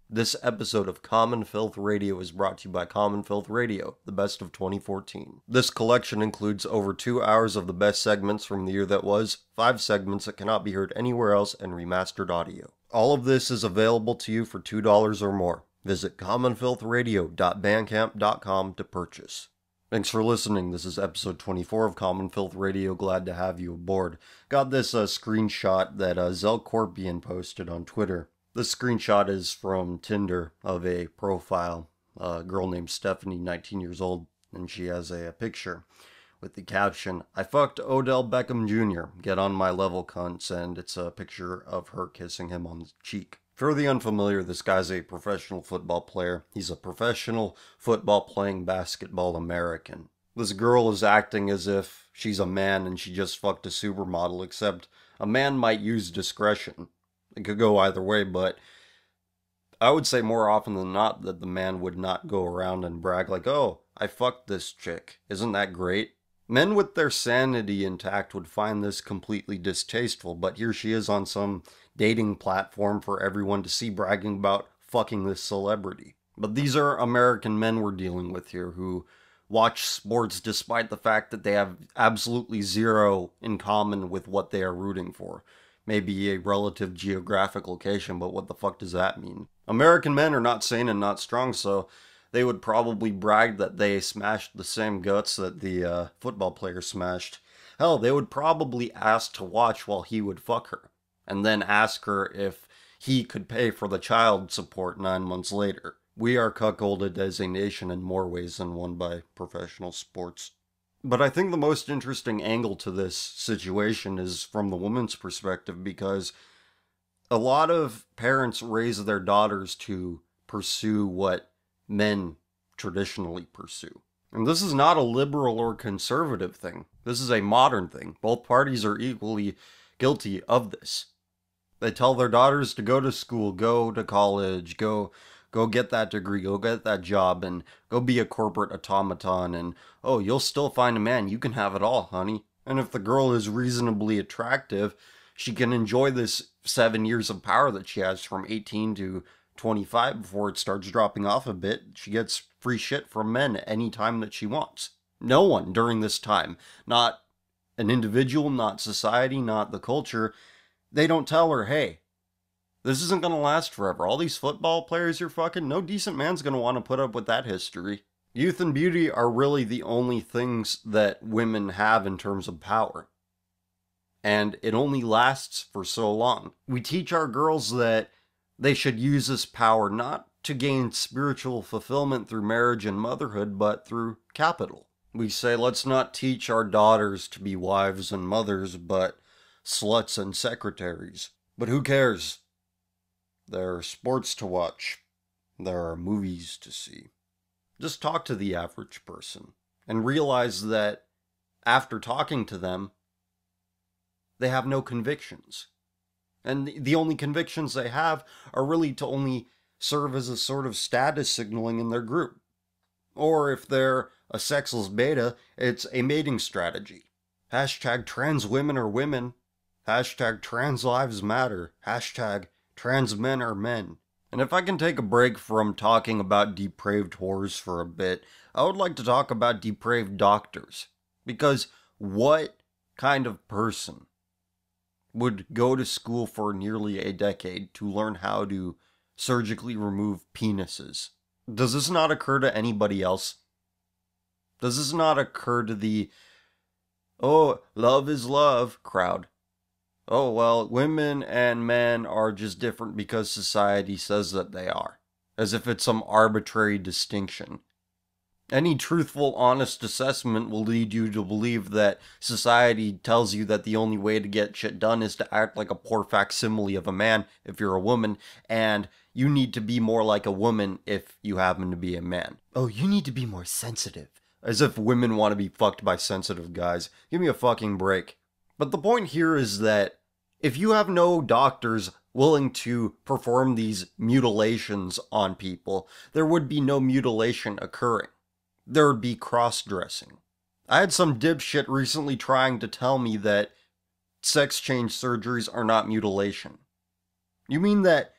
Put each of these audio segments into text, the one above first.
This episode of Common Filth Radio is brought to you by Common Filth Radio, the best of 2014. This collection includes over 2 hours of the best segments from the year that was, 5 segments that cannot be heard anywhere else, and remastered audio. All of this is available to you for $2 or more. Visit commonfilthradio.bandcamp.com to purchase. Thanks for listening. This is episode 24 of Common Filth Radio. Glad to have you aboard. Got this screenshot that Zelcorpian posted on Twitter. This screenshot is from Tinder of a profile, a girl named Stephanie, 19 years old, and she has a picture with the caption, "I fucked Odell Beckham Jr. Get on my level, cunts," and it's a picture of her kissing him on the cheek. For the unfamiliar, this guy's a professional football player. He's a professional football playing basketball American. This girl is acting as if she's a man and she just fucked a supermodel, except a man might use discretion. It could go either way, but I would say more often than not that the man would not go around and brag like, "Oh, I fucked this chick. Isn't that great?" Men with their sanity intact would find this completely distasteful, but here she is on some dating platform for everyone to see bragging about fucking this celebrity. But these are American men we're dealing with here who watch sports despite the fact that they have absolutely zero in common with what they are rooting for. Maybe a relative geographic location, but what the fuck does that mean? American men are not sane and not strong, so they would probably brag that they smashed the same guts that the football player smashed. Hell, they would probably ask to watch while he would fuck her, and then ask her if he could pay for the child support 9 months later. We are cuckolded as a nation in more ways than one by professional sports. But I think the most interesting angle to this situation is from the woman's perspective, because a lot of parents raise their daughters to pursue what men traditionally pursue. And this is not a liberal or conservative thing. This is a modern thing. Both parties are equally guilty of this. They tell their daughters to go to school, go to college, go get that degree, go get that job, and go be a corporate automaton, and, oh, you'll still find a man, you can have it all, honey. And if the girl is reasonably attractive, she can enjoy this 7 years of power that she has from 18 to 25 before it starts dropping off a bit. She gets free shit from men any time that she wants. No one during this time, not an individual, not society, not the culture, they don't tell her, "Hey, this isn't going to last forever. All these football players you're fucking, no decent man's going to want to put up with that history." Youth and beauty are really the only things that women have in terms of power. And it only lasts for so long. We teach our girls that they should use this power not to gain spiritual fulfillment through marriage and motherhood, but through capital. We say, let's not teach our daughters to be wives and mothers, but sluts and secretaries. But who cares? There are sports to watch. There are movies to see. Just talk to the average person and realize that after talking to them, they have no convictions. And the only convictions they have are really to only serve as a sort of status signaling in their group. Or if they're a sexless beta, it's a mating strategy. Hashtag trans women are women. Hashtag trans lives matter. Hashtag trans men are men. And if I can take a break from talking about depraved whores for a bit, I would like to talk about depraved doctors. Because what kind of person would go to school for nearly a decade to learn how to surgically remove penises? Does this not occur to anybody else? Does this not occur to the, "Oh, love is love" crowd? Oh, well, women and men are just different because society says that they are. As if it's some arbitrary distinction. Any truthful, honest assessment will lead you to believe that society tells you that the only way to get shit done is to act like a poor facsimile of a man if you're a woman, and you need to be more like a woman if you happen to be a man. Oh, you need to be more sensitive. As if women want to be fucked by sensitive guys. Give me a fucking break. But the point here is that if you have no doctors willing to perform these mutilations on people, there would be no mutilation occurring. There would be cross-dressing. I had some dipshit recently trying to tell me that sex change surgeries are not mutilation. You mean that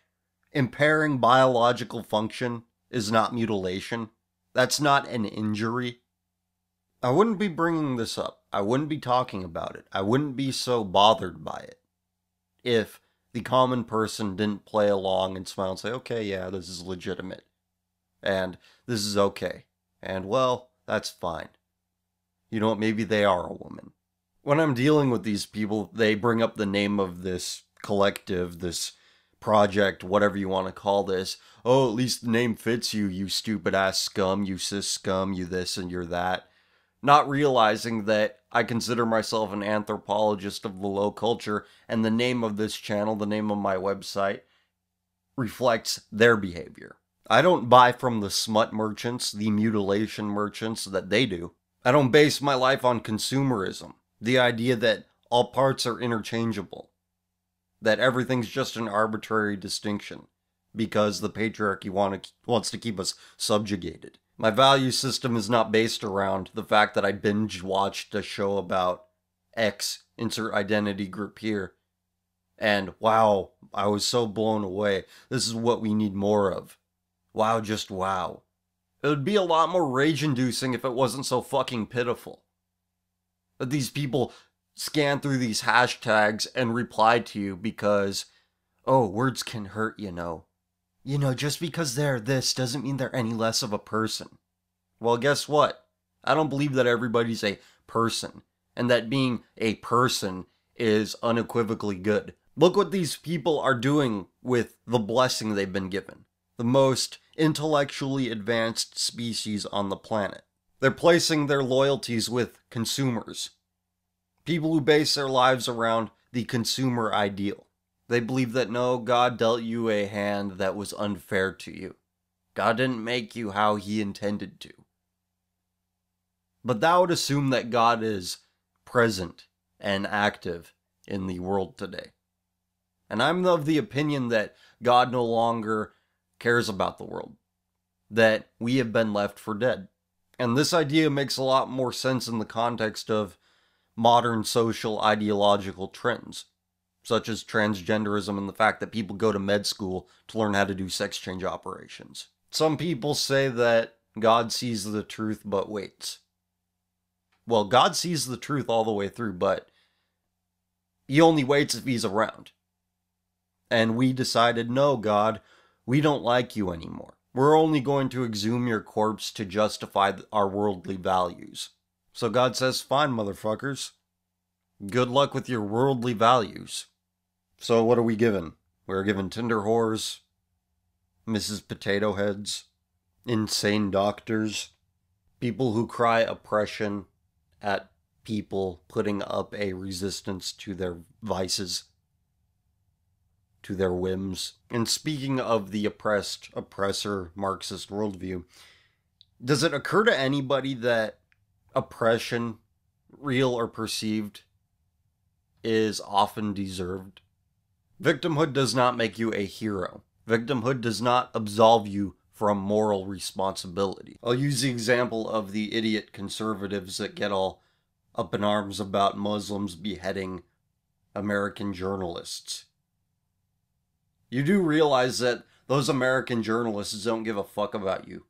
impairing biological function is not mutilation. That's not an injury. I wouldn't be bringing this up. I wouldn't be talking about it. I wouldn't be so bothered by it if the common person didn't play along and smile and say, okay, yeah, this is legitimate. And this is okay. And, well, that's fine. You know what, maybe they are a woman. When I'm dealing with these people, they bring up the name of this collective, this project, whatever you want to call this. Oh, at least the name fits you, you stupid ass scum, you cis scum, you this and you're that. Not realizing that I consider myself an anthropologist of the low culture, and the name of this channel, the name of my website, reflects their behavior. I don't buy from the smut merchants, the mutilation merchants that they do. I don't base my life on consumerism, the idea that all parts are interchangeable, that everything's just an arbitrary distinction, because the patriarchy wants to keep us subjugated. My value system is not based around the fact that I binge watched a show about X, insert identity group here, and wow, I was so blown away. This is what we need more of. Wow, just wow. It would be a lot more rage-inducing if it wasn't so fucking pitiful. That these people scan through these hashtags and reply to you because, oh, words can hurt, you know. You know, just because they're this doesn't mean they're any less of a person. Well, guess what? I don't believe that everybody's a person, and that being a person is unequivocally good. Look what these people are doing with the blessing they've been given. The most intellectually advanced species on the planet. They're placing their loyalties with consumers. People who base their lives around the consumer ideal. They believe that no, God dealt you a hand that was unfair to you. God didn't make you how he intended to. But that would assume that God is present and active in the world today. And I'm of the opinion that God no longer cares about the world. That we have been left for dead. And this idea makes a lot more sense in the context of modern social ideological trends, such as transgenderism and the fact that people go to med school to learn how to do sex change operations. Some people say that God sees the truth but waits. Well, God sees the truth all the way through, but he only waits if he's around. And we decided, no, God, we don't like you anymore. We're only going to exhume your corpse to justify our worldly values. So God says, fine, motherfuckers. Good luck with your worldly values. So what are we given? We're given Tinder whores, Mrs. Potato Heads, insane doctors, people who cry oppression at people putting up a resistance to their vices, to their whims. And speaking of the oppressed, oppressor, Marxist worldview, does it occur to anybody that oppression, real or perceived, is often deserved? Victimhood does not make you a hero. Victimhood does not absolve you from moral responsibility. I'll use the example of the idiot conservatives that get all up in arms about Muslims beheading American journalists. You do realize that those American journalists don't give a fuck about you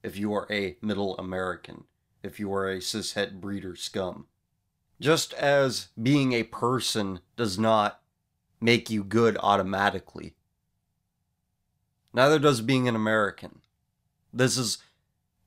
if you are a middle American, if you are a cishet breeder scum. Just as being a person does not make you good automatically, neither does being an American. This is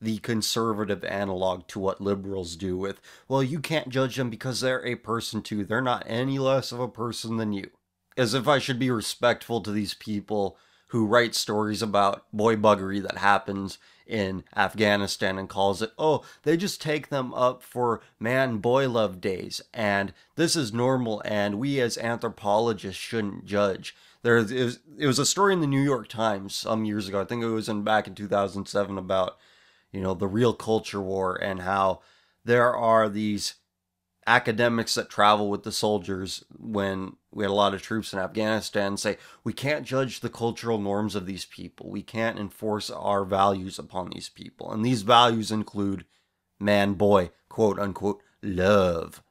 the conservative analog to what liberals do with, well, you can't judge them because they're a person too. They're not any less of a person than you. As if I should be respectful to these people who write stories about boy buggery that happens in Afghanistan and calls it, oh, they just take them up for man-boy love days, and this is normal, and we as anthropologists shouldn't judge. It was a story in the New York Times some years ago, I think it was back in 2007, about, you know, the real culture war and how there are these academics that travel with the soldiers when we had a lot of troops in Afghanistan say, we can't judge the cultural norms of these people. We can't enforce our values upon these people. And these values include man-boy, quote-unquote, love.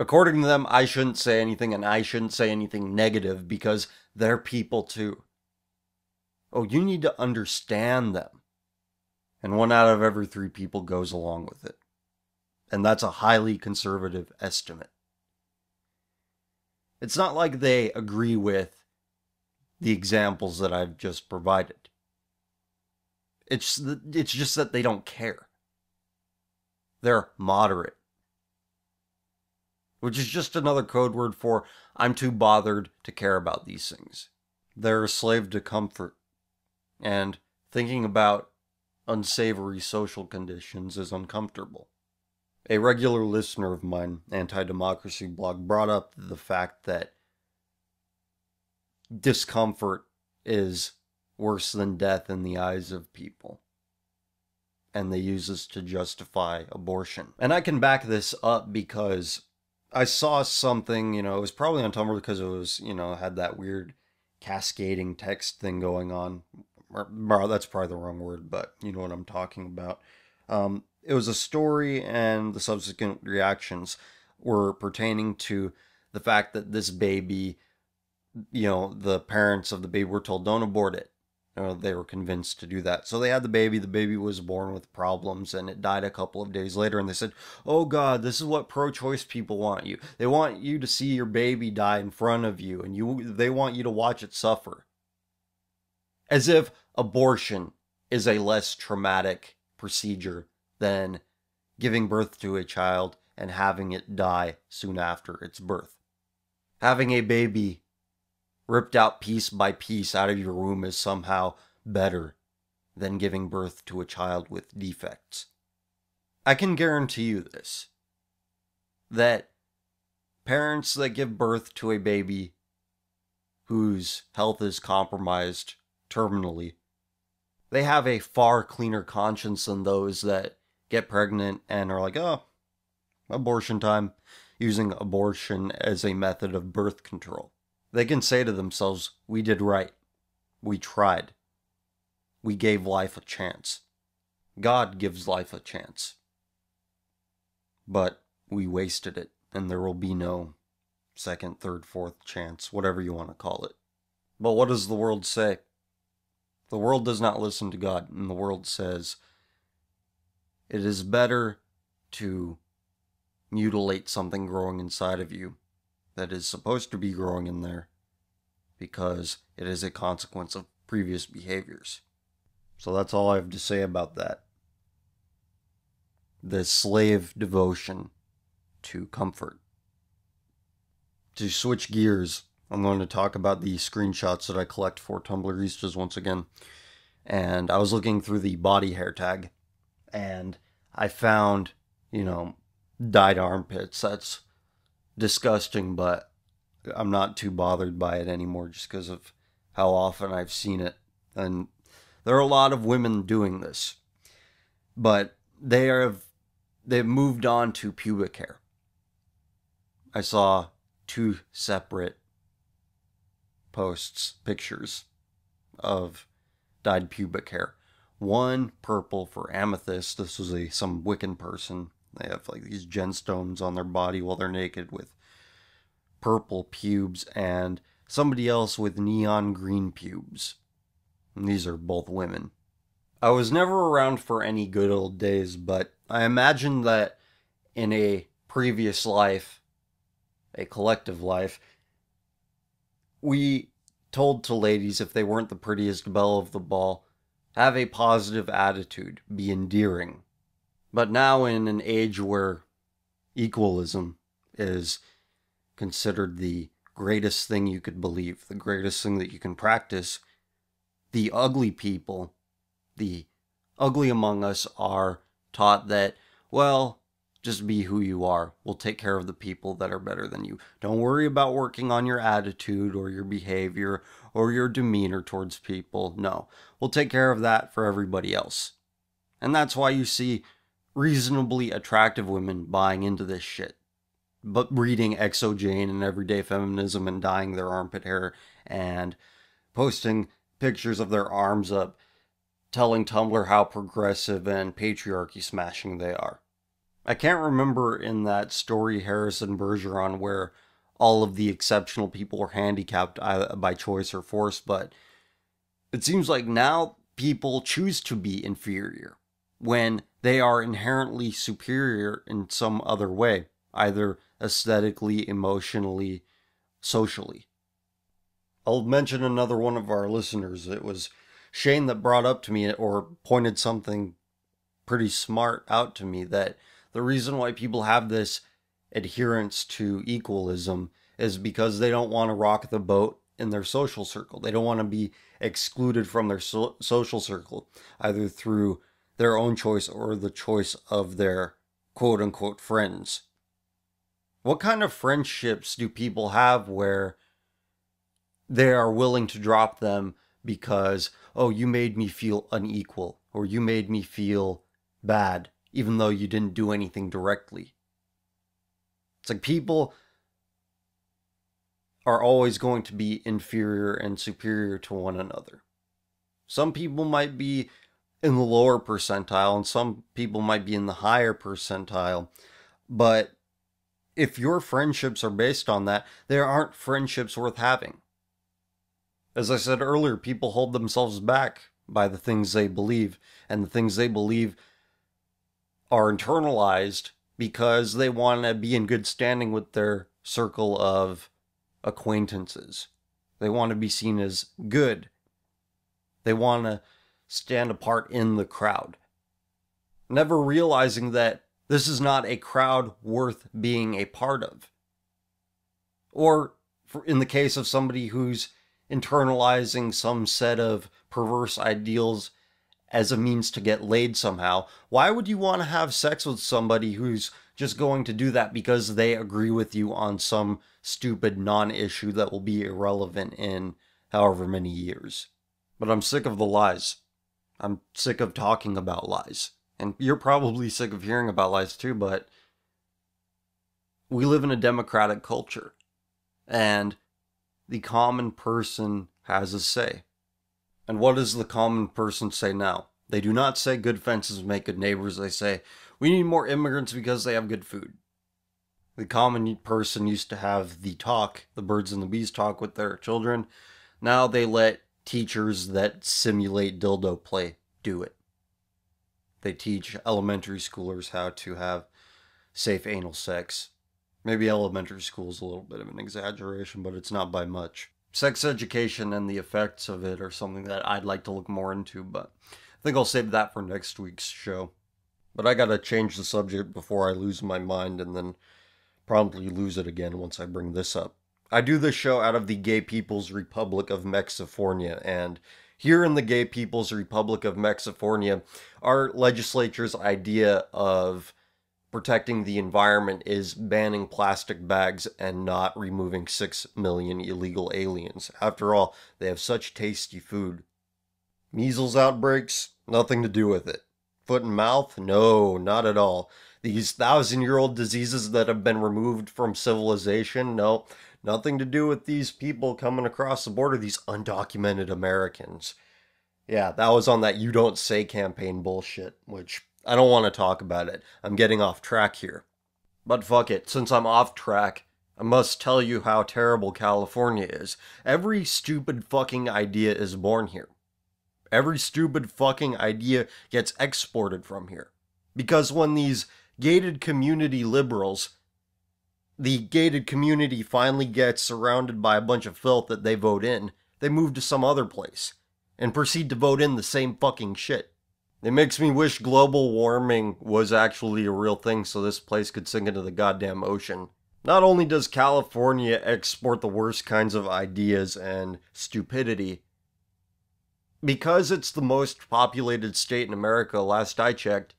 According to them, I shouldn't say anything, and I shouldn't say anything negative because they're people too. Oh, you need to understand them. And 1 out of every 3 people goes along with it. And that's a highly conservative estimate. It's not like they agree with the examples that I've just provided. It's just that they don't care. They're moderate. Which is just another code word for I'm too bothered to care about these things. They're a slave to comfort. And thinking about unsavory social conditions is uncomfortable. A regular listener of mine, Anti-Democracy Blog, brought up the fact that discomfort is worse than death in the eyes of people. And they use this to justify abortion. And I can back this up because I saw something, it was probably on Tumblr because it was, had that weird cascading text thing going on. That's probably the wrong word, but you know what I'm talking about. It was a story, and the subsequent reactions were pertaining to the fact that this baby, the parents of the baby were told, don't abort it. They were convinced to do that. So they had the baby was born with problems, and it died a couple of days later, and they said, oh God, this is what pro-choice people want you. They want you to see your baby die in front of you, and they want you to watch it suffer. As if abortion is a less traumatic procedure than giving birth to a child and having it die soon after its birth. Having a baby ripped out piece by piece out of your womb is somehow better than giving birth to a child with defects. I can guarantee you this, that parents that give birth to a baby whose health is compromised terminally, they have a far cleaner conscience than those that get pregnant and are like, oh, abortion time, using abortion as a method of birth control. They can say to themselves, we did right. We tried. We gave life a chance. God gives life a chance. But we wasted it, and there will be no second, third, fourth chance, whatever you want to call it. But what does the world say? The world does not listen to God, and the world says, it is better to mutilate something growing inside of you that is supposed to be growing in there because it is a consequence of previous behaviors. So that's all I have to say about that. The slave devotion to comfort. To switch gears, I'm going to talk about the screenshots that I collect for Tumblristas once again. And I was looking through the body hair tag, and I found, dyed armpits. That's disgusting, but I'm not too bothered by it anymore just because of how often I've seen it. And there are a lot of women doing this, but they've moved on to pubic hair. I saw 2 separate posts, pictures of dyed pubic hair. One purple for amethyst. This was some Wiccan person. They have these gemstones on their body while they're naked with purple pubes, and somebody else with neon green pubes. And these are both women. I was never around for any good old days, but I imagine that in a previous life, a collective life, we told to ladies if they weren't the prettiest belle of the ball, have a positive attitude, be endearing. But now in an age where equalism is considered the greatest thing you could believe, the greatest thing that you can practice, the ugly people, the ugly among us are taught that, well, just be who you are. We'll take care of the people that are better than you. Don't worry about working on your attitude or your behavior or your demeanor towards people. No, we'll take care of that for everybody else. And that's why you see reasonably attractive women buying into this shit. But reading Exo Jane and Everyday Feminism and dyeing their armpit hair and posting pictures of their arms up, telling Tumblr how progressive and patriarchy smashing they are. I can't remember in that story Harrison Bergeron where all of the exceptional people were handicapped by choice or force, but It seems like now people choose to be inferior when they are inherently superior in some other way, either aesthetically, emotionally, socially. I'll mention another one of our listeners. It was Shane that brought up to me or pointed something pretty smart out to me, that the reason why people have this adherence to equalism is because they don't want to rock the boat in their social circle. They don't want to be excluded from their social circle, either through their own choice or the choice of their quote unquote friends. What kind of friendships do people have where they are willing to drop them because, oh, you made me feel unequal, or you made me feel bad, even though you didn't do anything directly? It's like people are always going to be inferior and superior to one another. Some people might be in the lower percentile, and some people might be in the higher percentile, but if your friendships are based on that, there aren't friendships worth having. As I said earlier, people hold themselves back by the things they believe, and the things they believe are internalized because they want to be in good standing with their circle of acquaintances. They want to be seen as good. They want to stand apart in the crowd, never realizing that this is not a crowd worth being a part of. Or in the case of somebody who's internalizing some set of perverse ideals as a means to get laid somehow, why would you want to have sex with somebody who's just going to do that because they agree with you on some stupid non-issue that will be irrelevant in however many years? But I'm sick of the lies. I'm sick of talking about lies. And you're probably sick of hearing about lies too, but we live in a democratic culture, and the common person has a say. And what does the common person say now? They do not say good fences make good neighbors. They say, we need more immigrants because they have good food. The common person used to have the talk, the birds and the bees talk with their children. Now they let teachers that simulate dildo play do it. They teach elementary schoolers how to have safe anal sex. Maybe elementary school is a little bit of an exaggeration, but it's not by much. Sex education and the effects of it are something that I'd like to look more into, but I think I'll save that for next week's show. But I gotta change the subject before I lose my mind and then promptly lose it again once I bring this up. I do this show out of the Gay People's Republic of Mexifornia, and here in the Gay People's Republic of Mexifornia, our legislature's idea of protecting the environment is banning plastic bags and not removing 6 million illegal aliens. After all, they have such tasty food. Measles outbreaks? Nothing to do with it. Foot and mouth? No, not at all. These 1,000-year-old diseases that have been removed from civilization? No, nothing to do with these people coming across the border, these undocumented Americans. Yeah, that was on that You Don't Say campaign bullshit, which I don't want to talk about it. I'm getting off track here. But fuck it, since I'm off track, I must tell you how terrible California is. Every stupid fucking idea is born here. Every stupid fucking idea gets exported from here. Because when these gated community liberals, the gated community finally gets surrounded by a bunch of filth that they vote in, they move to some other place and proceed to vote in the same fucking shit. It makes me wish global warming was actually a real thing so this place could sink into the goddamn ocean. Not only does California export the worst kinds of ideas and stupidity, because it's the most populated state in America, last I checked,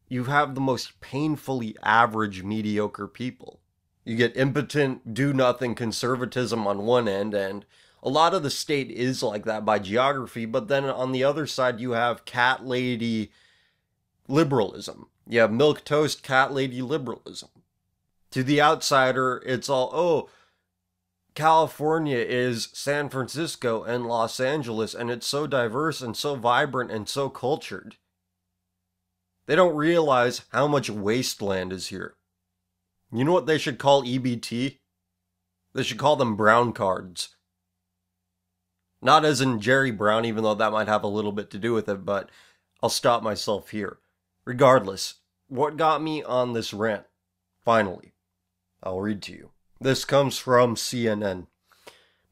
you have the most painfully average, mediocre people. You get impotent, do-nothing conservatism on one end, and a lot of the state is like that by geography, but then on the other side you have cat lady liberalism. You have milquetoast cat lady liberalism. To the outsider, it's all, oh, California is San Francisco and Los Angeles, and it's so diverse and so vibrant and so cultured. They don't realize how much wasteland is here. You know what they should call EBT? They should call them brown cards. Not as in Jerry Brown, even though that might have a little bit to do with it, but I'll stop myself here. Regardless, what got me on this rant? Finally, I'll read to you. This comes from CNN.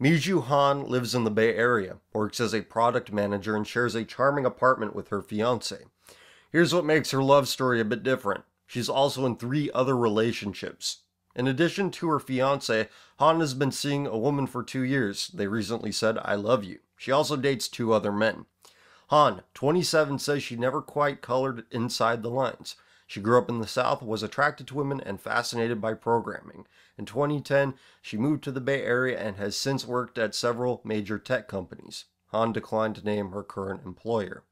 Miju Han lives in the Bay Area, works as a product manager, and shares a charming apartment with her fiance. Here's what makes her love story a bit different. She's also in 3 other relationships. In addition to her fiance, Han has been seeing a woman for 2 years. They recently said, "I love you." She also dates 2 other men. Han, 27, says she never quite colored inside the lines. She grew up in the South, was attracted to women, and fascinated by programming. In 2010, she moved to the Bay Area and has since worked at several major tech companies. Han declined to name her current employer.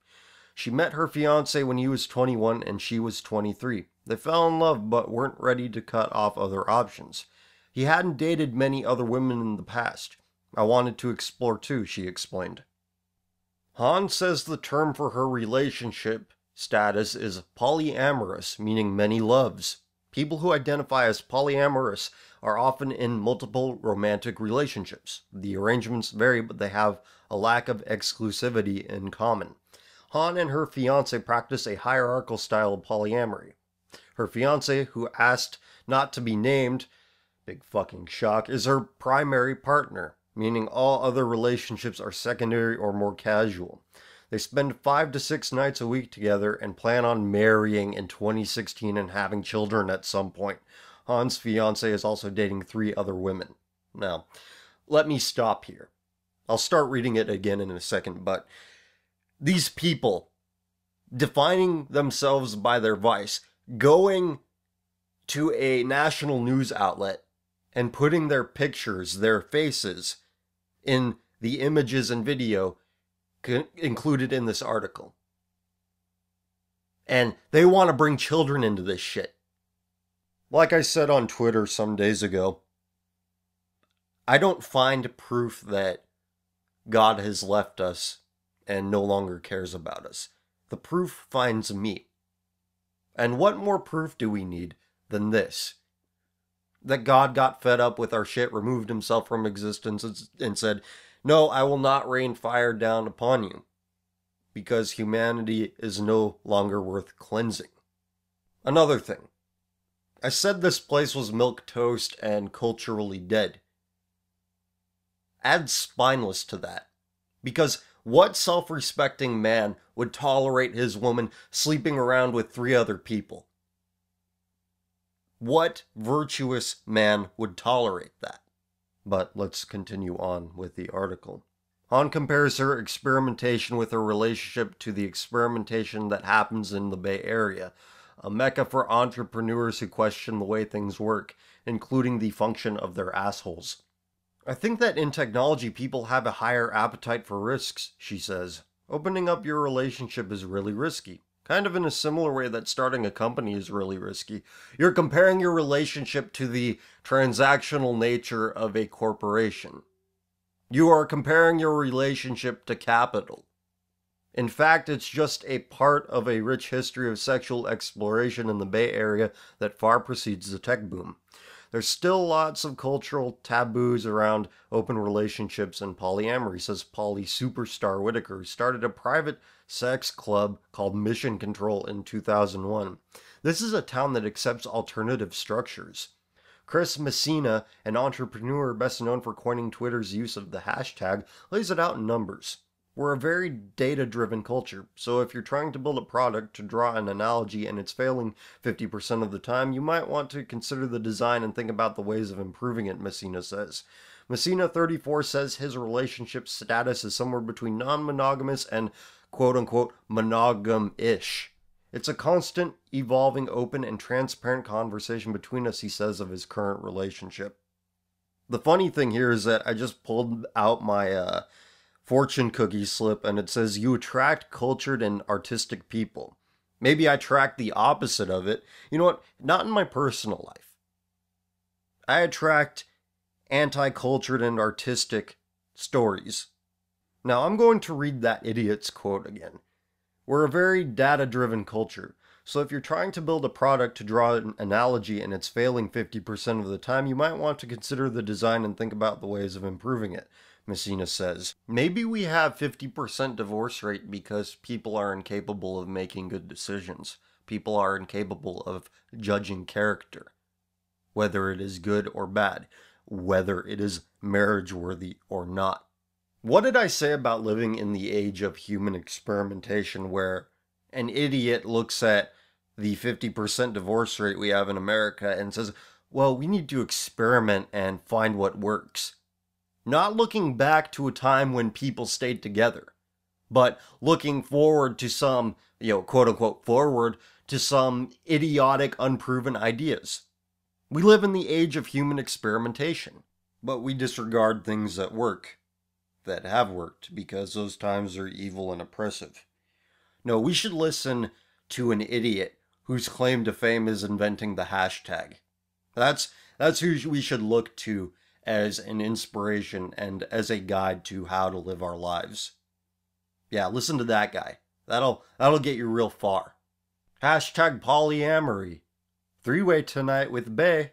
She met her fiancé when he was 21 and she was 23. They fell in love but weren't ready to cut off other options. He hadn't dated many other women in the past. "I wanted to explore too," she explained. Han says the term for her relationship status is polyamorous, meaning many loves. People who identify as polyamorous are often in multiple romantic relationships. The arrangements vary, but they have a lack of exclusivity in common. Han and her fiance practice a hierarchical style of polyamory. Her fiance, who asked not to be named, big fucking shock, is her primary partner, meaning all other relationships are secondary or more casual. They spend 5 to 6 nights a week together and plan on marrying in 2016 and having children at some point. Han's fiance is also dating 3 other women. Now, let me stop here. I'll start reading it again in a second, but these people defining themselves by their vice, going to a national news outlet and putting their pictures, their faces, in the images and video included in this article. And they want to bring children into this shit. Like I said on Twitter some days ago, I don't find proof that God has left us and no longer cares about us. The proof finds me. And what more proof do we need than this? That God got fed up with our shit, removed himself from existence, and said, "No, I will not rain fire down upon you, because humanity is no longer worth cleansing." Another thing. I said this place was milquetoast and culturally dead. Add spineless to that. Because what self-respecting man would tolerate his woman sleeping around with 3 other people? What virtuous man would tolerate that? But let's continue on with the article. Han compares her experimentation with her relationship to the experimentation that happens in the Bay Area, a mecca for entrepreneurs who question the way things work, including the function of their assholes. "I think that in technology people have a higher appetite for risks," she says. "Opening up your relationship is really risky. Kind of in a similar way that starting a company is really risky. You're comparing your relationship to the transactional nature of a corporation. You are comparing your relationship to capital. In fact, it's just a part of a rich history of sexual exploration in the Bay Area that far precedes the tech boom. There's still lots of cultural taboos around open relationships and polyamory," says Polly Superstar Whitaker, who started a private sex club called Mission Control in 2001. This is a town that accepts alternative structures. Chris Messina, an entrepreneur best known for coining Twitter's use of the hashtag, lays it out in numbers. "We're a very data-driven culture, so if you're trying to build a product, to draw an analogy, and it's failing 50% of the time, you might want to consider the design and think about the ways of improving it," Messina says. Messina, 34, says his relationship status is somewhere between non-monogamous and quote-unquote monogam-ish. "It's a constant, evolving, open, and transparent conversation between us," he says of his current relationship. The funny thing here is that I just pulled out my fortune cookie slip, and it says, "You attract cultured and artistic people." Maybe I attract the opposite of it. You know what? Not in my personal life. I attract anti-cultured and artistic stories. Now, I'm going to read that idiot's quote again. "We're a very data-driven culture. So if you're trying to build a product to draw an analogy and it's failing 50% of the time, you might want to consider the design and think about the ways of improving it." Messina says, maybe we have 50% divorce rate because people are incapable of making good decisions. People are incapable of judging character, whether it is good or bad, whether it is marriage worthy or not. What did I say about living in the age of human experimentation where an idiot looks at the 50% divorce rate we have in America and says, well, we need to experiment and find what works. Not looking back to a time when people stayed together, but looking forward to some, quote unquote, forward to some idiotic, unproven ideas. We live in the age of human experimentation, but we disregard things that work, that have worked, because those times are evil and oppressive. No, we should listen to an idiot whose claim to fame is inventing the hashtag. That's who we should look to as an inspiration and as a guide to how to live our lives. Yeah, listen to that guy. That'll get you real far. Hashtag polyamory. 3-way tonight with Bae.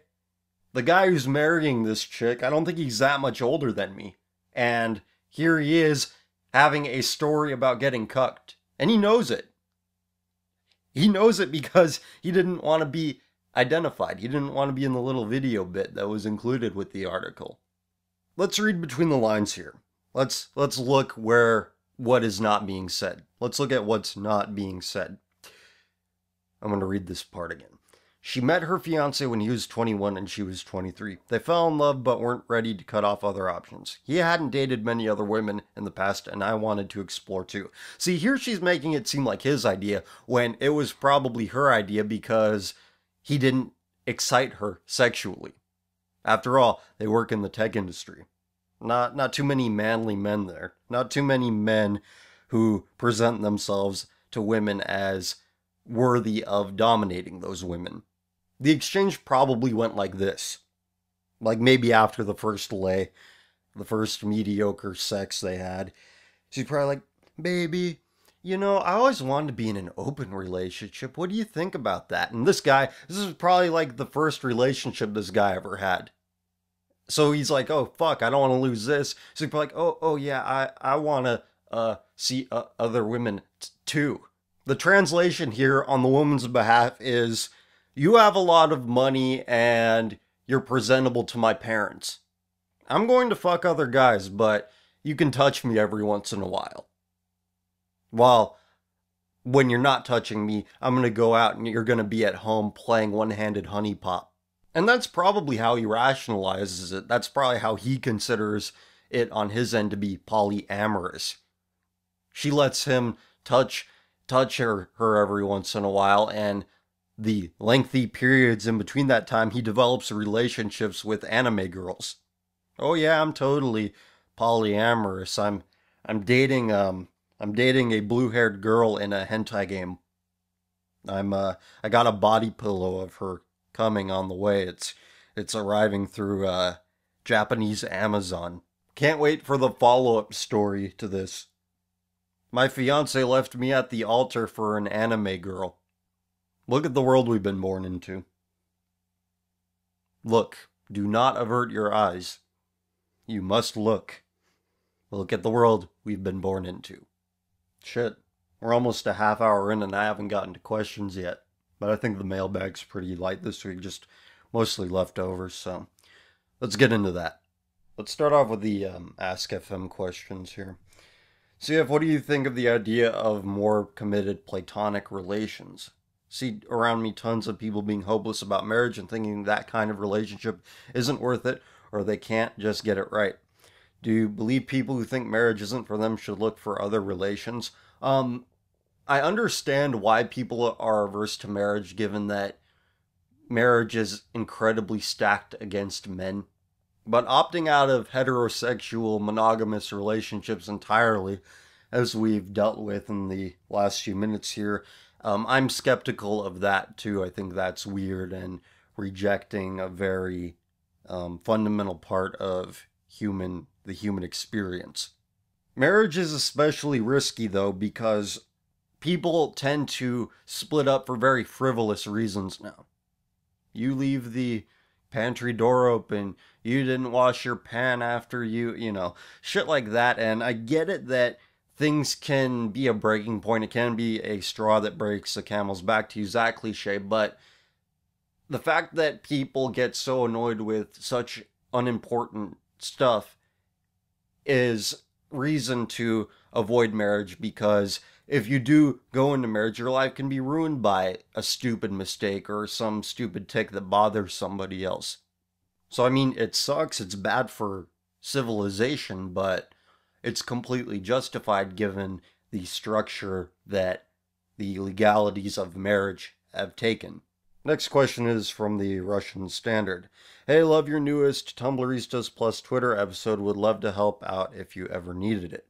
The guy who's marrying this chick, I don't think he's that much older than me. And here he is having a story about getting cucked. And he knows it. He knows it because he didn't want to be identified. He didn't want to be in the little video bit that was included with the article. Let's read between the lines here. Let's look what is not being said. Let's look at what's not being said. I'm going to read this part again. She met her fiancé when he was 21 and she was 23. They fell in love but weren't ready to cut off other options. He hadn't dated many other women in the past and I wanted to explore too. See, here she's making it seem like his idea when it was probably her idea because he didn't excite her sexually. After all, they work in the tech industry. Not too many manly men there. Not too many men who present themselves to women as worthy of dominating those women. The exchange probably went like this. Like maybe after the first lay, the first mediocre sex they had, she's probably like, baby, I always wanted to be in an open relationship. What do you think about that? And this is probably like the first relationship this guy ever had. So he's like, oh, fuck, I don't want to lose this. So he's probably like, oh yeah, I want to see other women too. The translation here on the woman's behalf is, you have a lot of money and you're presentable to my parents. I'm going to fuck other guys, but you can touch me every once in a while. While when you're not touching me, I'm going to go out and you're going to be at home playing one-handed HuniePop. And that's probably how he rationalizes it. That's probably how he considers it on his end to be polyamorous. She lets him touch her every once in a while, and the lengthy periods in between that time, he develops relationships with anime girls. Oh yeah, I'm totally polyamorous. I'm dating a blue-haired girl in a hentai game. I got a body pillow of her coming on the way. It's arriving through Japanese Amazon. Can't wait for the follow-up story to this. My fiancé left me at the altar for an anime girl. Look at the world we've been born into. Look, do not avert your eyes. You must look. Look at the world we've been born into. Shit, we're almost a half hour in and I haven't gotten to questions yet. But I think the mailbag's pretty light this week, just mostly leftovers, so let's get into that. Let's start off with the Ask FM questions here. CF, what do you think of the idea of more committed platonic relations? See around me tons of people being hopeless about marriage and thinking that kind of relationship isn't worth it, or they can't just get it right. Do you believe people who think marriage isn't for them should look for other relations? I understand why people are averse to marriage, given that marriage is incredibly stacked against men. But opting out of heterosexual monogamous relationships entirely, as we've dealt with in the last few minutes here, I'm skeptical of that too. I think that's weird and rejecting a very fundamental part of the human experience. Marriage is especially risky though because people tend to split up for very frivolous reasons now. You leave the pantry door open, you didn't wash your pan after shit like that. And I get it that things can be a breaking point. It can be a straw that breaks the camel's back, to use that cliche, but the fact that people get so annoyed with such unimportant stuff is reason to avoid marriage, because if you do go into marriage, your life can be ruined by a stupid mistake or some stupid tick that bothers somebody else. So, I mean, it sucks, it's bad for civilization, but it's completely justified given the structure that the legalities of marriage have taken. Next question is from the Russian Standard. Hey, love your newest Tumblristas plus Twitter episode. Would love to help out if you ever needed it.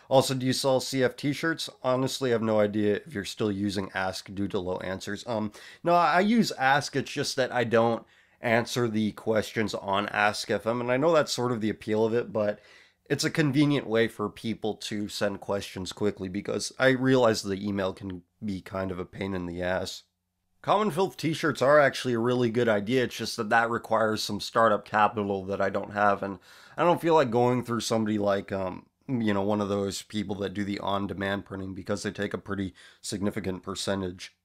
Also, do you sell CF t-shirts? Honestly, I have no idea if you're still using Ask due to low answers. No, I use Ask. It's just that I don't answer the questions on Ask FM, and I know that's sort of the appeal of it, but it's a convenient way for people to send questions quickly, because I realize the email can be kind of a pain in the ass. Common Filth t-shirts are actually a really good idea. It's just that requires some startup capital that I don't have, and I don't feel like going through somebody like, one of those people that do the on-demand printing, because they take a pretty significant percentage.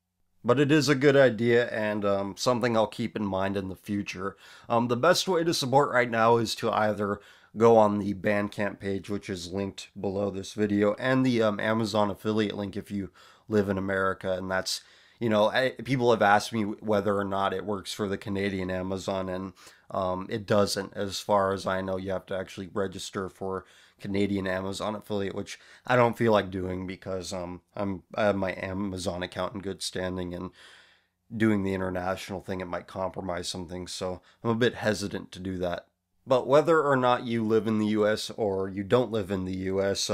But it is a good idea, and something I'll keep in mind in the future. The best way to support right now is to either go on the Bandcamp page, which is linked below this video, and the Amazon affiliate link if you live in America, and that's people have asked me whether or not it works for the Canadian Amazon, and it doesn't. As far as I know, you have to actually register for Canadian Amazon affiliate, which I don't feel like doing, because I have my Amazon account in good standing, and doing the international thing, it might compromise some things, so I'm a bit hesitant to do that. But whether or not you live in the US or you don't live in the US,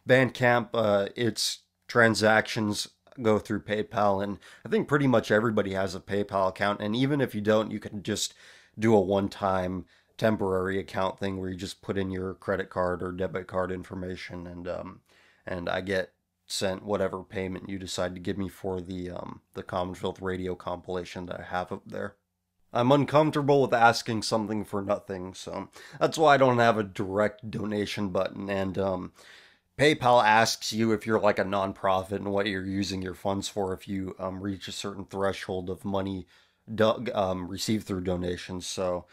Bandcamp, its transactions go through PayPal, and I think pretty much everybody has a PayPal account, and even if you don't, you can just do a one-time temporary account thing where you just put in your credit card or debit card information, and I get sent whatever payment you decide to give me for the Common Filth radio compilation that I have up there. I'm uncomfortable with asking something for nothing, so that's why I don't have a direct donation button, and PayPal asks you if you're like a nonprofit and what you're using your funds for if you reach a certain threshold of money received through donations. So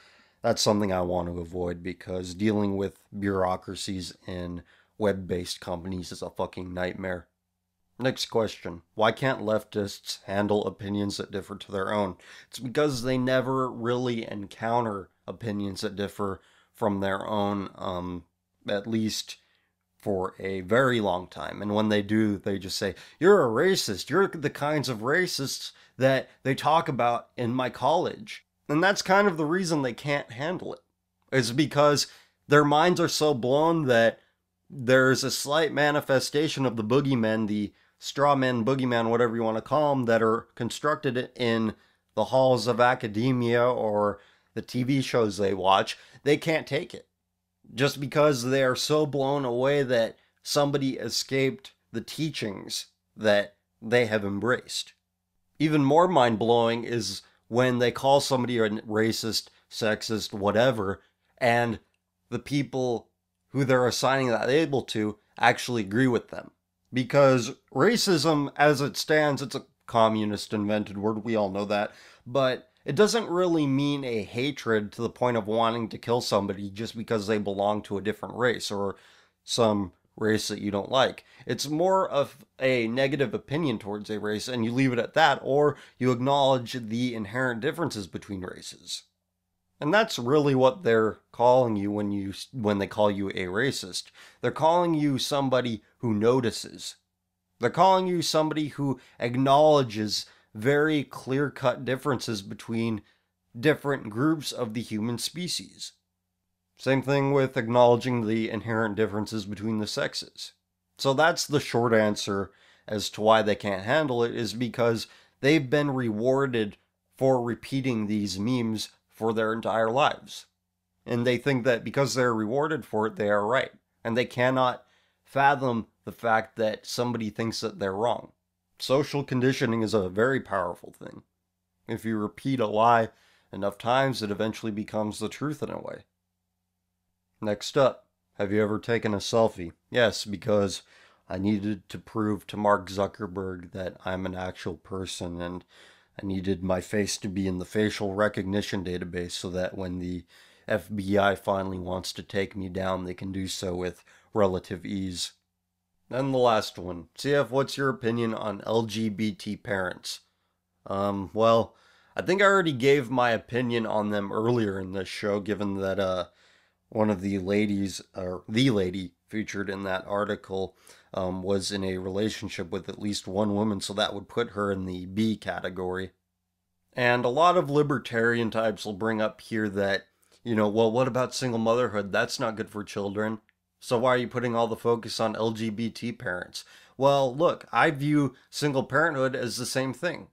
that's something I want to avoid, because dealing with bureaucracies in web-based companies is a fucking nightmare. Next question. Why can't leftists handle opinions that differ to their own? It's because they never really encounter opinions that differ from their own, at least for a very long time. And when they do, they just say, you're a racist. You're the kinds of racists that they talk about in my college. And that's kind of the reason they can't handle it. It's because their minds are so blown that there's a slight manifestation of the boogeymen, the straw men, boogeyman, whatever you want to call them, that are constructed in the halls of academia or the TV shows they watch. They can't take it, just because they are so blown away that somebody escaped the teachings that they have embraced. Even more mind-blowing is when they call somebody a racist, sexist, whatever, and the people who they're assigning that label to actually agree with them. Because racism, as it stands, it's a communist invented word, we all know that, but it doesn't really mean a hatred to the point of wanting to kill somebody just because they belong to a different race or some race that you don't like. It's more of a negative opinion towards a race, and you leave it at that, or you acknowledge the inherent differences between races. And that's really what they're calling you when they call you a racist. They're calling you somebody who notices. They're calling you somebody who acknowledges very clear-cut differences between different groups of the human species. Same thing with acknowledging the inherent differences between the sexes. So that's the short answer as to why they can't handle it, is because they've been rewarded for repeating these memes for their entire lives. And they think that because they're rewarded for it, they are right. And they cannot fathom the fact that somebody thinks that they're wrong. Social conditioning is a very powerful thing. If you repeat a lie enough times it eventually becomes the truth in a way. Next up, have you ever taken a selfie? Yes, because I needed to prove to Mark Zuckerberg that I'm an actual person, and I needed my face to be in the facial recognition database so that when the FBI finally wants to take me down, they can do so with relative ease. And the last one. CF, what's your opinion on LGBT parents? Well, I think I already gave my opinion on them earlier in this show, given that, one of the ladies, or the lady featured in that article, was in a relationship with at least one woman, so that would put her in the B category. And a lot of libertarian types will bring up here that, well, what about single motherhood? That's not good for children. So why are you putting all the focus on LGBT parents? Well, look, I view single parenthood as the same thing.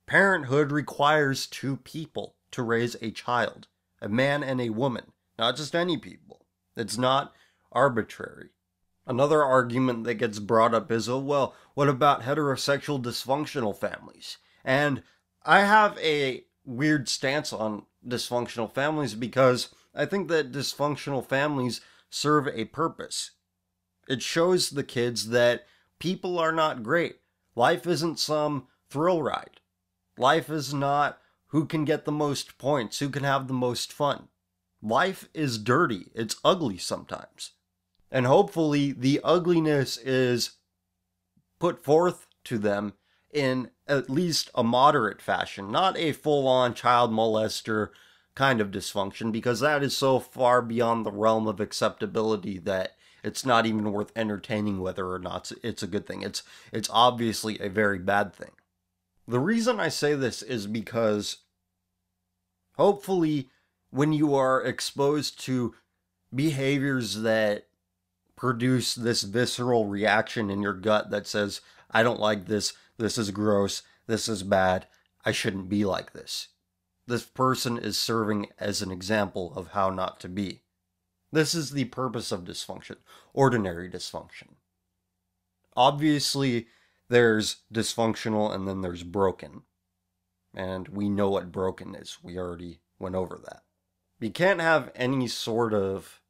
Parenthood requires two people to raise a child, a man and a woman, not just any people. It's not arbitrary. Another argument that gets brought up is, oh, well, what about heterosexual dysfunctional families? And I have a weird stance on dysfunctional families because I think that dysfunctional families serve a purpose. It shows the kids that people are not great. Life isn't some thrill ride. Life is not who can get the most points, who can have the most fun. Life is dirty. It's ugly sometimes. And hopefully the ugliness is put forth to them in at least a moderate fashion, not a full-on child molester kind of dysfunction, because that is so far beyond the realm of acceptability that it's not even worth entertaining whether or not it's a good thing. It's obviously a very bad thing. The reason I say this is because hopefully when you are exposed to behaviors that produce this visceral reaction in your gut that says, I don't like this, this is gross, this is bad, I shouldn't be like this. This person is serving as an example of how not to be. This is the purpose of dysfunction, ordinary dysfunction. Obviously, there's dysfunctional and then there's broken. And we know what broken is. We already went over that. You can't have any sort of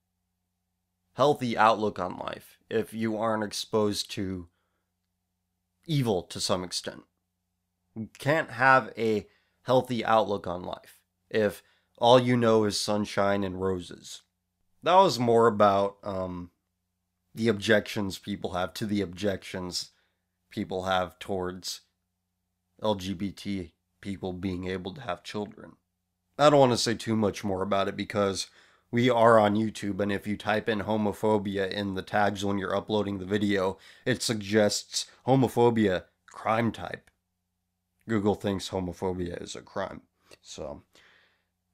healthy outlook on life if you aren't exposed to evil to some extent. You can't have a healthy outlook on life if all you know is sunshine and roses. That was more about the objections people have to the objections people have towards LGBT people being able to have children. I don't want to say too much more about it because we are on YouTube, and if you type in homophobia in the tags when you're uploading the video, it suggests homophobia, crime type. Google thinks homophobia is a crime. So,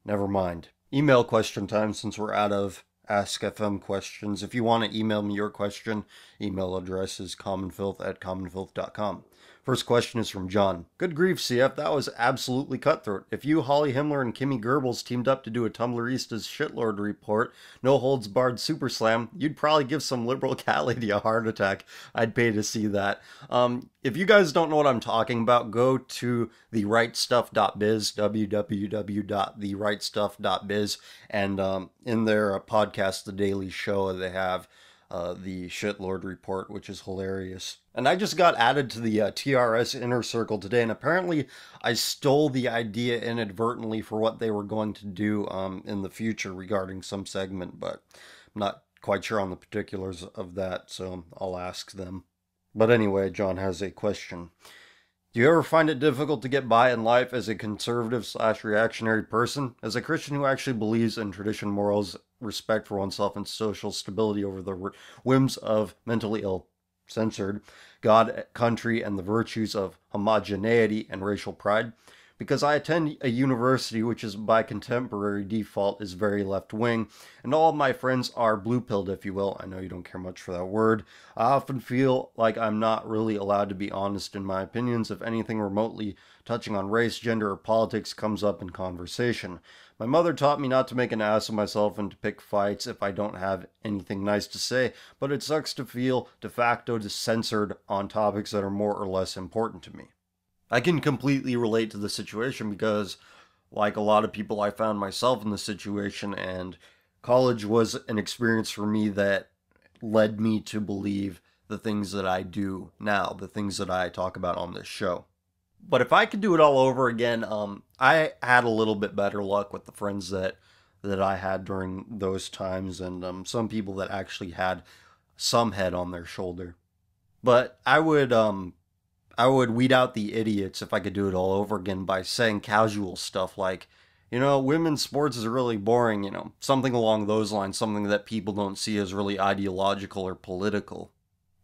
never mind. Email question time since we're out of Ask FM questions. If you want to email me your question, email address is commonfilth@commonfilth.com. First question is from John. Good grief, CF, that was absolutely cutthroat. If you, Holly Himmler, and Kimmy Goebbels teamed up to do a Tumblrista's shitlord report, no holds barred super slam, you'd probably give some liberal cat lady a heart attack. I'd pay to see that. If you guys don't know what I'm talking about, go to therightstuff.biz, www.therightstuff.biz, and in their podcast, The Daily Show, they have the shitlord report, which is hilarious. And I just got added to the TRS inner circle today, and apparently I stole the idea inadvertently for what they were going to do in the future regarding some segment, but I'm not quite sure on the particulars of that, so I'll ask them. But anyway, John has a question. Do you ever find it difficult to get by in life as a conservative/reactionary person? As a Christian who actually believes in tradition, morals, respect for oneself, and social stability over the whims of mentally ill, censored, God, country, and the virtues of homogeneity and racial pride, because I attend a university which is by contemporary default is very left-wing, and all of my friends are blue-pilled, if you will. I know you don't care much for that word. I often feel like I'm not really allowed to be honest in my opinions if anything remotely touching on race, gender, or politics comes up in conversation. My mother taught me not to make an ass of myself and to pick fights if I don't have anything nice to say, but it sucks to feel de facto censored on topics that are more or less important to me. I can completely relate to the situation because Like a lot of people, I found myself in this situation, and college was an experience for me that led me to believe the things that I do now, the things that I talk about on this show. But if I could do it all over again, I had a little bit better luck with the friends that I had during those times, and some people that actually had some head on their shoulder. But I would weed out the idiots if I could do it all over again by saying casual stuff like, women's sports is really boring, something along those lines, something that people don't see as really ideological or political.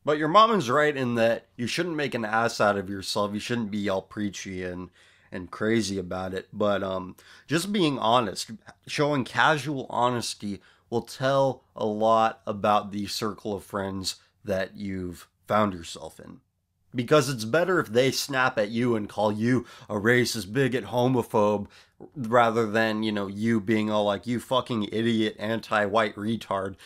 But your mom is right in that you shouldn't make an ass out of yourself. You shouldn't be all preachy and crazy about it. But just being honest, showing casual honesty will tell a lot about the circle of friends that you've found yourself in. Because it's better if they snap at you and call you a racist, bigot, homophobe, rather than, you being all like, you fucking idiot, anti-white retard.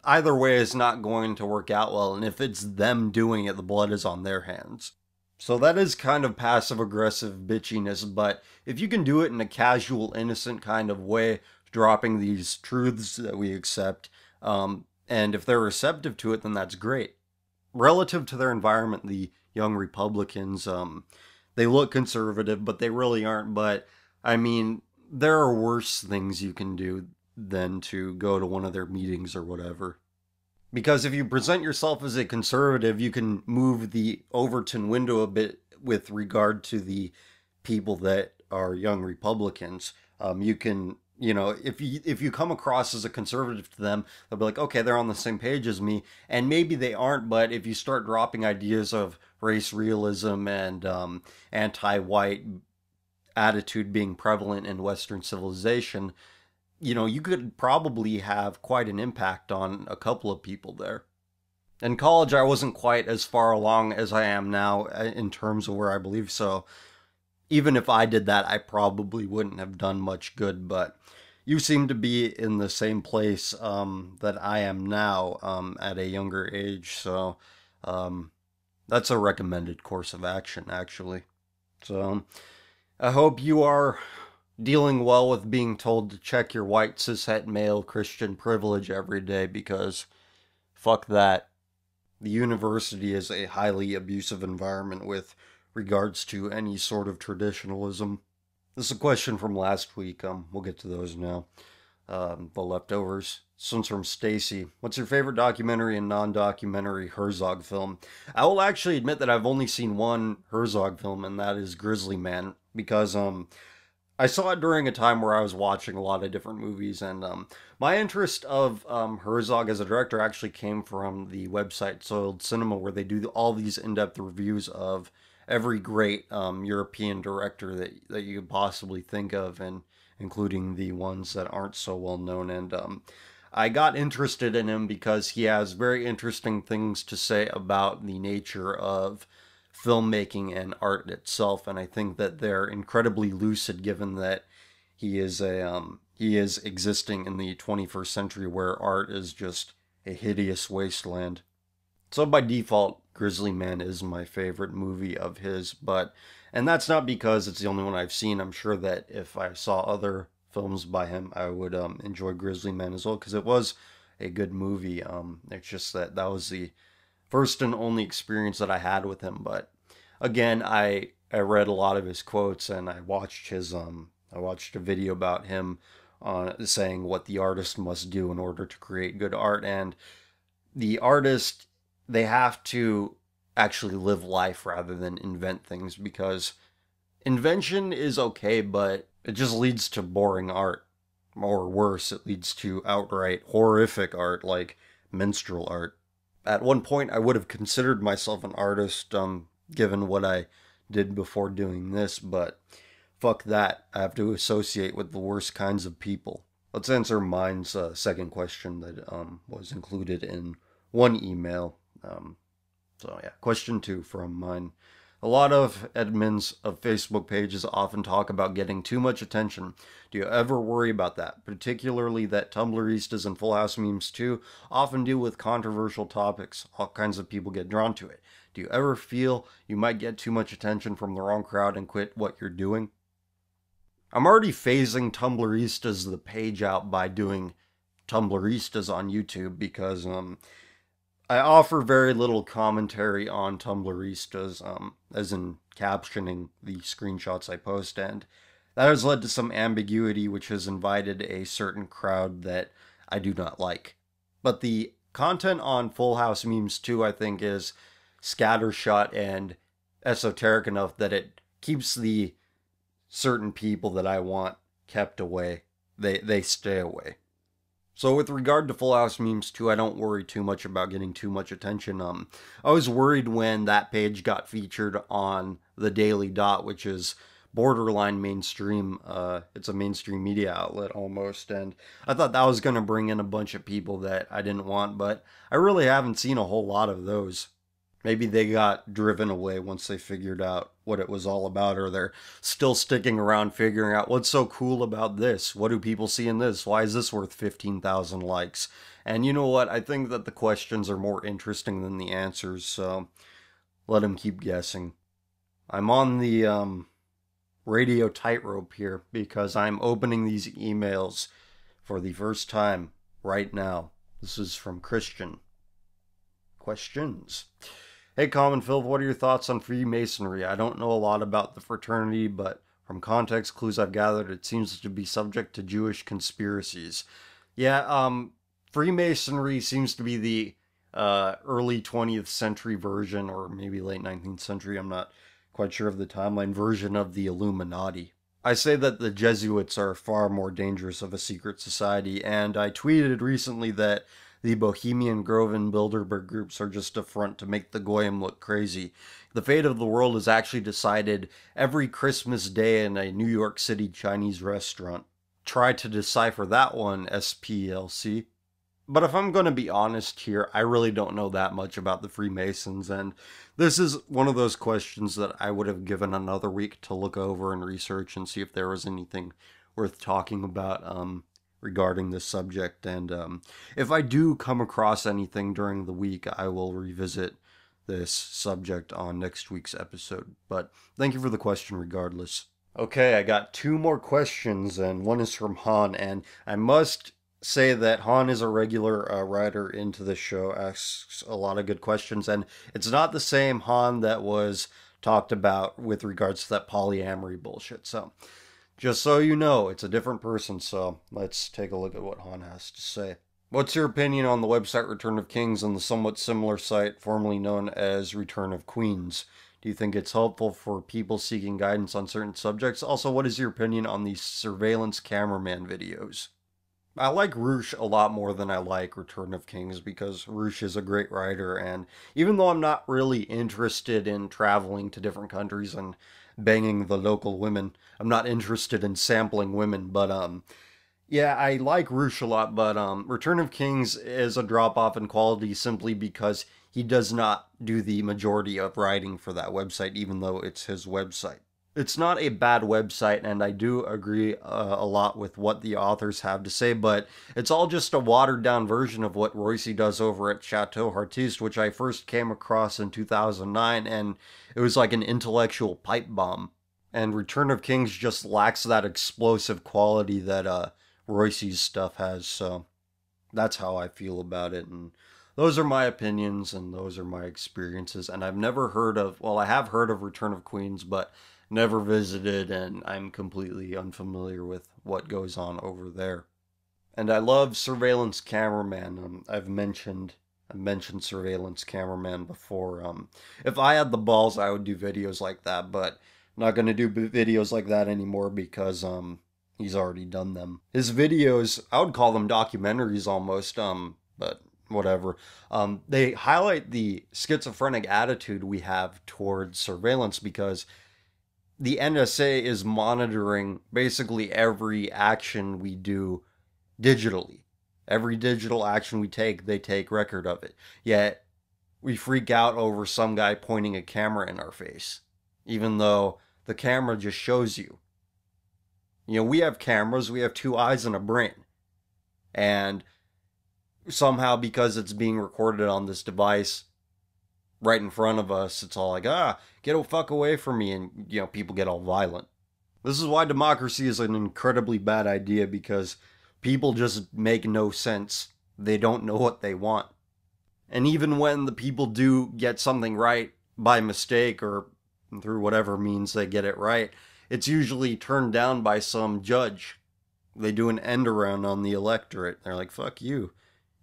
Either way is not going to work out well, and if it's them doing it, the blood is on their hands. So that is kind of passive-aggressive bitchiness, but if you can do it in a casual, innocent kind of way, dropping these truths that we accept, and if they're receptive to it, then that's great. Relative to their environment, the young Republicans, they look conservative, but they really aren't. But, I mean, there are worse things you can do than to go to one of their meetings or whatever. Because if you present yourself as a conservative, you can move the Overton window a bit with regard to the people that are young Republicans. You can, if you come across as a conservative to them, they'll be like, okay, they're on the same page as me, and maybe they aren't. But if you start dropping ideas of race realism and anti-white attitude being prevalent in Western civilization, you could probably have quite an impact on a couple of people there. In college, I wasn't quite as far along as I am now in terms of where I believe, so even if I did that, I probably wouldn't have done much good. But you seem to be in the same place that I am now at a younger age, so that's a recommended course of action, actually. So I hope you are dealing well with being told to check your white cishet male Christian privilege every day, because fuck that. The university is a highly abusive environment with regards to any sort of traditionalism. This is a question from last week. We'll get to those now. The leftovers. This one's from Stacy. What's your favorite documentary and non-documentary Herzog film? I will actually admit that I've only seen one Herzog film, and that is Grizzly Man, because I saw it during a time where I was watching a lot of different movies, and my interest of Herzog as a director actually came from the website Soiled Cinema, where they do all these in-depth reviews of every great European director that you could possibly think of, and including the ones that aren't so well known. And I got interested in him because he has very interesting things to say about the nature of filmmaking and art itself, and I think that they're incredibly lucid, given that he is existing in the 21st century where art is just a hideous wasteland. So by default, Grizzly Man is my favorite movie of his, and that's not because it's the only one I've seen. I'm sure that if I saw other films by him, I would enjoy Grizzly Man as well, because it was a good movie. It's just that was the first and only experience that I had with him. But again, I read a lot of his quotes, and I watched I watched a video about him saying what the artist must do in order to create good art. And the artist, they have to actually live life rather than invent things, because invention is okay, but it just leads to boring art. Or worse, it leads to outright horrific art like minstrel art. At one point, I would have considered myself an artist, given what I did before doing this, but fuck that. I have to associate with the worst kinds of people. Let's answer mine's second question that was included in one email. So yeah, question 2 from mine. A lot of admins of Facebook pages often talk about getting too much attention. Do you ever worry about that? Particularly that Tumblristas and Full House memes too often deal with controversial topics. All kinds of people get drawn to it. Do you ever feel you might get too much attention from the wrong crowd and quit what you're doing? I'm already phasing Tumblristas the page out by doing Tumblristas on YouTube because I offer very little commentary on Tumblristas, as in captioning the screenshots I post, and that has led to some ambiguity, which has invited a certain crowd that I do not like. But the content on Full House Memes 2, I think, is scattershot and esoteric enough that it keeps the certain people that I want kept away. They stay away. So with regard to Full House Memes 2, I don't worry too much about getting too much attention. I was worried when that page got featured on the Daily Dot, which is borderline mainstream. It's a mainstream media outlet almost, and I thought that was going to bring in a bunch of people that I didn't want, but I really haven't seen a whole lot of those. Maybe they got driven away once they figured out what it was all about, or they're still sticking around figuring out what's so cool about this. What do people see in this? Why is this worth 15,000 likes? And you know what? I think that the questions are more interesting than the answers, so let them keep guessing. I'm on the radio tightrope here because I'm opening these emails for the first time right now. This is from Christian. Questions. Hey, Common Filth, what are your thoughts on Freemasonry? I don't know a lot about the fraternity, but from context clues I've gathered, it seems to be subject to Jewish conspiracies. Yeah, Freemasonry seems to be the early 20th century version, or maybe late 19th century, I'm not quite sure of the timeline, version of the Illuminati. I say that the Jesuits are far more dangerous of a secret society, and I tweeted recently that the Bohemian Grove and Bilderberg groups are just a front to make the Goyim look crazy. The fate of the world is actually decided every Christmas day in a New York City Chinese restaurant. Try to decipher that one, SPLC. But if I'm going to be honest here, I really don't know that much about the Freemasons, and this is one of those questions that I would have given another week to look over and research and see if there was anything worth talking about regarding this subject. And if I do come across anything during the week, I will revisit this subject on next week's episode. But thank you for the question regardless. Okay, I got two more questions, and one is from Han, and I must say that Han is a regular writer into this show, asks a lot of good questions, and it's not the same Han that was talked about with regards to that polyamory bullshit. So just so you know, it's a different person, so let's take a look at what Han has to say. What's your opinion on the website Return of Kings and the somewhat similar site formerly known as Return of Queens? Do you think it's helpful for people seeking guidance on certain subjects? Also, what is your opinion on these surveillance cameraman videos? I like Roosh a lot more than I like Return of Kings because Roosh is a great writer, and even though I'm not really interested in traveling to different countries and banging the local women, I'm not interested in sampling women, but yeah, I like Roosh a lot, but Return of Kings is a drop-off in quality simply because he does not do the majority of writing for that website, even though it's his website. It's not a bad website, and I do agree a lot with what the authors have to say, but it's all just a watered-down version of what Royce does over at Chateau Artiste, which I first came across in 2009, and it was like an intellectual pipe bomb. And Return of Kings just lacks that explosive quality that Royce's stuff has, so that's how I feel about it, and those are my opinions, and those are my experiences, and I've never heard of, well, I have heard of Return of Queens, but never visited, and I'm completely unfamiliar with what goes on over there. And I love Surveillance Cameraman. I've mentioned Surveillance Cameraman before. If I had the balls, I would do videos like that, but I'm not going to do videos like that anymore because he's already done them. His videos, I would call them documentaries almost, but whatever. They highlight the schizophrenic attitude we have towards surveillance because the NSA is monitoring basically every action we do digitally. Every digital action we take, they take record of it. Yet, we freak out over some guy pointing a camera in our face, even though the camera just shows you. You know, we have cameras, we have two eyes and a brain. And somehow, because it's being recorded on this device right in front of us, it's all like, get the fuck away from me, and, you know, people get all violent. This is why democracy is an incredibly bad idea, because people just make no sense. They don't know what they want. And even when the people do get something right by mistake or through whatever means they get it right, it's usually turned down by some judge. They do an end around on the electorate. They're like, fuck you.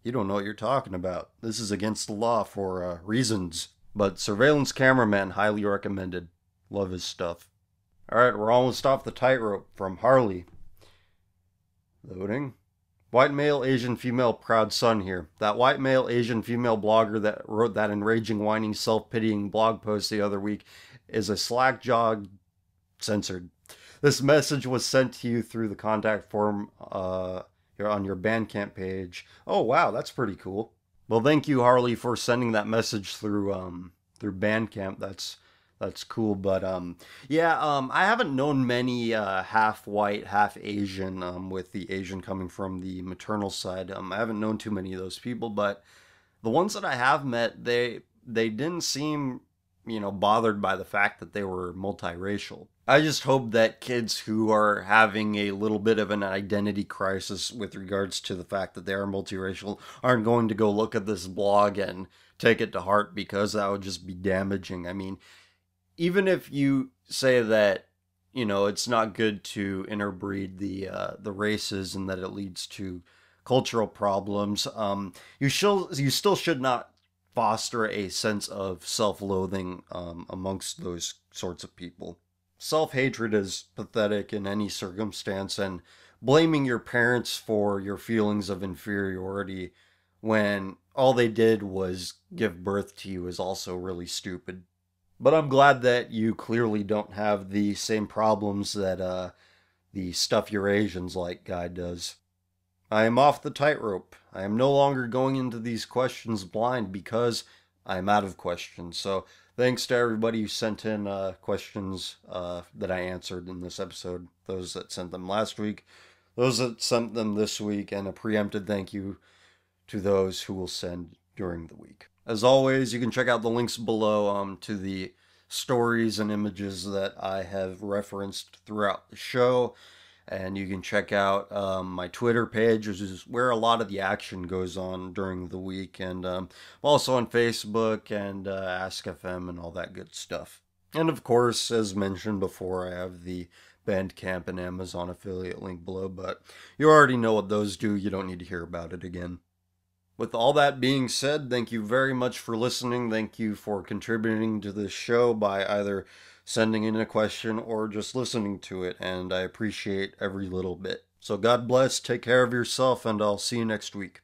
You don't know what you're talking about. This is against the law for reasons. But Surveillance Cameraman, highly recommended. Love his stuff. Alright, we're almost off the tightrope from Harley. Loading. White male, Asian female, proud son here. That white male, Asian female blogger that wrote that enraging, whining, self-pitying blog post the other week is a slack-jawed censored. This message was sent to you through the contact form on your Bandcamp page. Oh wow, that's pretty cool. Well, thank you, Harley, for sending that message through Bandcamp. That's cool. But I haven't known many half white, half Asian, with the Asian coming from the maternal side. I haven't known too many of those people, but the ones that I have met, they didn't seem, bothered by the fact that they were multiracial. I just hope that kids who are having a little bit of an identity crisis with regards to the fact that they are multiracial aren't going to go look at this blog and take it to heart, because that would just be damaging. I mean, even if you say that, it's not good to interbreed the races and that it leads to cultural problems, you still should not foster a sense of self-loathing amongst those sorts of people. Self-hatred is pathetic in any circumstance, and blaming your parents for your feelings of inferiority when all they did was give birth to you is also really stupid. But I'm glad that you clearly don't have the same problems that the Stuff Your Asians Like guy does. I am off the tightrope. I am no longer going into these questions blind, because I am out of questions. So thanks to everybody who sent in questions that I answered in this episode. Those that sent them last week, those that sent them this week, and a preempted thank you to those who will send during the week. As always, you can check out the links below to the stories and images that I have referenced throughout the show. And you can check out my Twitter page, which is where a lot of the action goes on during the week. And I'm also on Facebook and Ask.fm and all that good stuff. And of course, as mentioned before, I have the Bandcamp and Amazon affiliate link below. But you already know what those do. You don't need to hear about it again. With all that being said, thank you very much for listening. Thank you for contributing to this show by either sending in a question or just listening to it, and I appreciate every little bit. So God bless, take care of yourself, and I'll see you next week.